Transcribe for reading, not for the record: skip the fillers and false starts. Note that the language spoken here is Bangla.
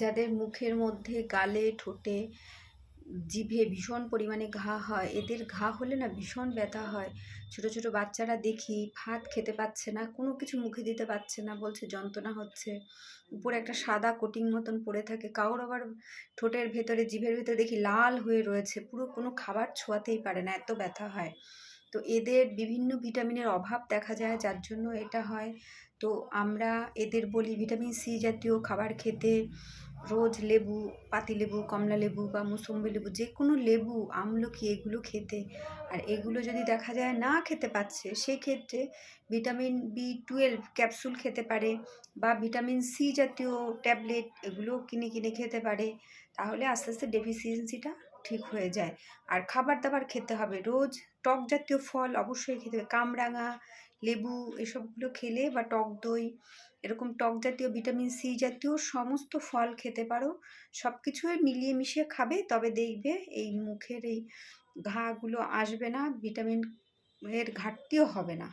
যাদের মুখের মধ্যে, গালে, ঠোঁটে, জিভে ভীষণ পরিমাণে ঘা হয়, এদের ঘা হলে না ভীষণ ব্যথা হয়। ছোট ছোট বাচ্চারা দেখি ভাত খেতে পাচ্ছে না, কোনো কিছু মুখে দিতে পারছে না, বলছে যন্ত্রণা হচ্ছে। উপরে একটা সাদা কোটিং মতন পড়ে থাকে। কারোর আবার ঠোঁটের ভেতরে, জিভের ভেতরে দেখি লাল হয়ে রয়েছে, পুরো কোনো খাবার ছোঁয়াতেই পারে না, এত ব্যথা হয়। তো এদের বিভিন্ন ভিটামিনের অভাব দেখা যায়, যার জন্য এটা হয়। তো আমরা এদের বলি ভিটামিন সি জাতীয় খাবার খেতে, রোজ লেবু, পাতিলেবু, কমলা লেবু বা মুসম্বি লেবু, যে কোনো লেবু, আমলকি, এগুলো খেতে। আর এগুলো যদি দেখা যায় না খেতে পাচ্ছে, সেক্ষেত্রে ভিটামিন বি 12 ক্যাপসুল খেতে পারে, বা ভিটামিন সি জাতীয় ট্যাবলেট, এগুলো কিনে কিনে খেতে পারে। তাহলে আস্তে আস্তে ডেফিসিয়েন্সিটা ঠিক হয়ে যায়। আর খাবার দাবার খেতে হবে, রোজ টক জাতীয় ফল অবশ্যই খেতে হবে। কামরাঙা, লেবু, এসবগুলো খেলে, বা টক দই, এরকম টক জাতীয় ভিটামিন সি জাতীয় সমস্ত ফল খেতে পারো। সব কিছুই মিলিয়ে মিশিয়ে খাবে, তবে দেখবে এই মুখের এই ঘাগুলো আসবে না, ভিটামিন এর ঘাটতিও হবে না।